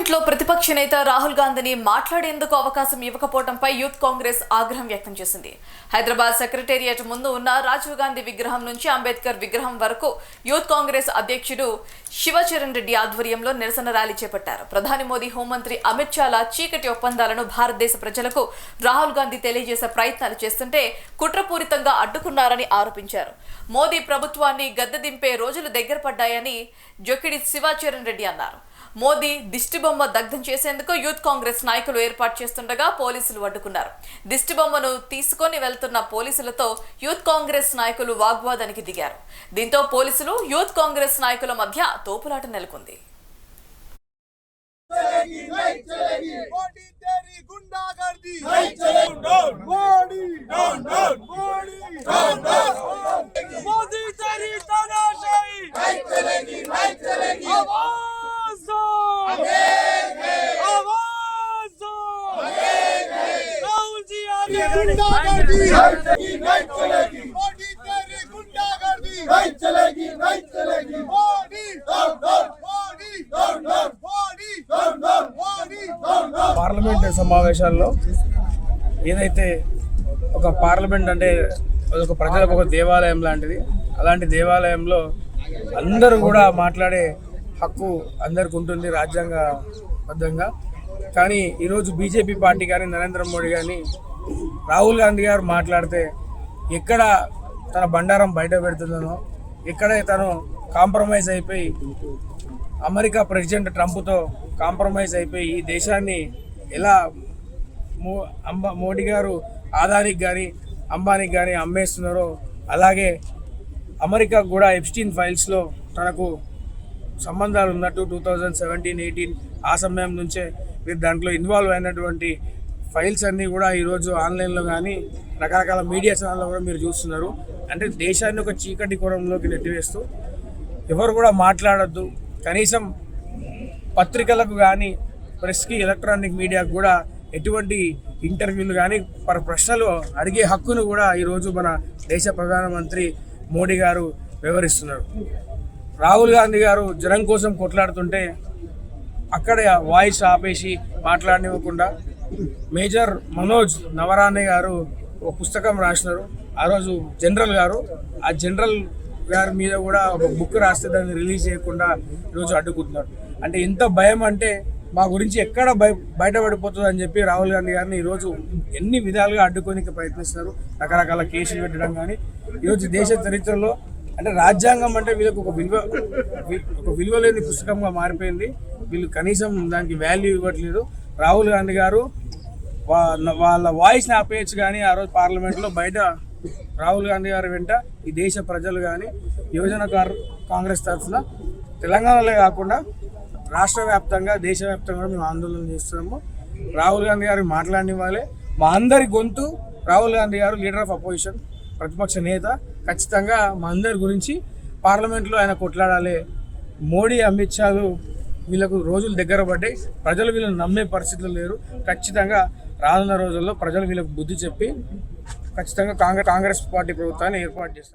పార్లమెంట్లో ప్రతిపక్ష నేత రాహుల్ గాంధీని మాట్లాడేందుకు అవకాశం ఇవ్వకపోవడంపై యూత్ కాంగ్రెస్ ఆగ్రహం వ్యక్తం చేసింది. హైదరాబాద్ సెక్రటేరియట్ ముందు ఉన్న రాజీవ్ గాంధీ విగ్రహం నుంచి అంబేద్కర్ విగ్రహం వరకు యూత్ కాంగ్రెస్ అధ్యక్షుడు శివచరణ్ రెడ్డి ఆధ్వర్యంలో నిరసన ర్యాలీ చేపట్టారు. ప్రధాని మోదీ, హోంమంత్రి అమిత్ షాల చీకటి ఒప్పందాలను భారతదేశ ప్రజలకు రాహుల్ గాంధీ తెలియజేసే ప్రయత్నాలు చేస్తుంటే కుట్రపూరితంగా అడ్డుకున్నారని ఆరోపించారు. మోదీ ప్రభుత్వాన్ని గద్దెదింపే రోజులు దగ్గర పడ్డాయని జొక్కిడి శివచరణ్ రెడ్డి అన్నారు. మోదీ దిష్టిబొమ్మ దగ్ధం చేసేందుకు యూత్ కాంగ్రెస్ నాయకులు ఏర్పాటు చేస్తుండగా పోలీసులు అడ్డుకున్నారు. దిష్టిబొమ్మను తీసుకొని వెళ్తున్న పోలీసులతో యూత్ కాంగ్రెస్ నాయకులు వాగ్వాదానికి దిగారు. దీంతో పోలీసులు, యూత్ కాంగ్రెస్ నాయకుల మధ్య తోపులాట నెలకొంది. పార్లమెంట్ సమావేశాల్లో ఏదైతే ఒక పార్లమెంట్ అంటే ఒక ప్రజలకు ఒక దేవాలయం లాంటిది, అలాంటి దేవాలయంలో అందరూ కూడా మాట్లాడే హక్కు అందరికి ఉంటుంది రాజ్యాంగబద్ధంగా. కానీ ఈరోజు బీజేపీ పార్టీ కానీ, నరేంద్ర మోడీ కానీ, రాహుల్ గాంధీ గారు మాట్లాడితే ఎక్కడ తన బండారం బయట పెడుతుందనో, ఎక్కడ తను కాంప్రమైజ్ అయిపోయి అమెరికా ప్రెసిడెంట్ ట్రంప్తో కాంప్రమైజ్ అయిపోయి ఈ దేశాన్ని ఎలా మోడీ గారు ఆదానికి కానీ అంబానీకి కానీ అమ్మేస్తున్నారో, అలాగే అమెరికా కూడా ఎప్స్టీన్ ఫైల్స్లో తనకు సంబంధాలు ఉన్నట్టు 2017-18 ఆ సమయం నుంచే మీరు దాంట్లో ఇన్వాల్వ్ అయినటువంటి ఫైల్స్ అన్నీ కూడా ఈరోజు ఆన్లైన్లో కానీ రకరకాల మీడియా ఛానల్లో కూడా మీరు చూస్తున్నారు. అంటే దేశాన్ని ఒక చీకటి కోణంలోకి నెట్టివేస్తూ ఎవరు కూడా మాట్లాడొద్దు, కనీసం పత్రికలకు కానీ, ప్రెస్కి, ఎలక్ట్రానిక్ మీడియాకు కూడా ఎటువంటి ఇంటర్వ్యూలు కానీ ప్రశ్నలు అడిగే హక్కును కూడా ఈరోజు మన దేశ ప్రధానమంత్రి మోడీ గారు వివరిస్తున్నారు. రాహుల్ గాంధీ గారు జనం కోసం కొట్లాడుతుంటే అక్కడ వాయిస్ ఆపేసి మాట్లాడనివ్వకుండా మేజర్ మనోజ్ నవరానే గారు ఒక పుస్తకం రాసినారు. ఆ రోజు జనరల్ గారు, ఆ జనరల్ గారి మీద కూడా ఒక బుక్ రాస్తే దాన్ని రిలీజ్ చేయకుండా ఈరోజు అడ్డుకుంటున్నారు. అంటే ఎంత భయం అంటే మా గురించి ఎక్కడ బయటపడిపోతుంది అని చెప్పి రాహుల్ గాంధీ గారిని ఈరోజు ఎన్ని విధాలుగా అడ్డుకోనికి ప్రయత్నిస్తారు. రకరకాల కేసులు పెట్టడం కానీ ఈరోజు దేశ చరిత్రలో అంటే రాజ్యాంగం అంటే వీళ్ళకి ఒక విలువ లేని పుస్తకంగా మారిపోయింది. వీళ్ళు కనీసం దానికి వాల్యూ ఇవ్వట్లేదు. రాహుల్ గాంధీ గారు వాళ్ళ వాయిస్ని ఆపేయచ్చు, కానీ ఆ రోజు పార్లమెంట్లో బయట రాహుల్ గాంధీ గారి వెంట ఈ దేశ ప్రజలు కానీ యువజన కాంగ్రెస్ తరఫున తెలంగాణలో కాకుండా రాష్ట్ర వ్యాప్తంగా, దేశవ్యాప్తంగా మేము ఆందోళన చేస్తున్నాము. రాహుల్ గాంధీ గారికి మాట్లాడనివ్వాలి. మా అందరి గొంతు రాహుల్ గాంధీ గారు, లీడర్ ఆఫ్ అపోజిషన్, ప్రతిపక్ష నేత, ఖచ్చితంగా మా అందరి గురించి పార్లమెంట్లో ఆయన కొట్లాడాలి. మోడీ, అమిత్ షాలు వీళ్ళకు రోజులు దగ్గర పడ్డాయి. ప్రజలు వీళ్ళని నమ్మే పరిస్థితులు లేరు. ఖచ్చితంగా రానున్న రోజుల్లో ప్రజలు వీళ్ళకు బుద్ధి చెప్పి ఖచ్చితంగా కాంగ్రెస్ పార్టీ ప్రభుత్వాన్ని ఏర్పాటు చేస్తారు.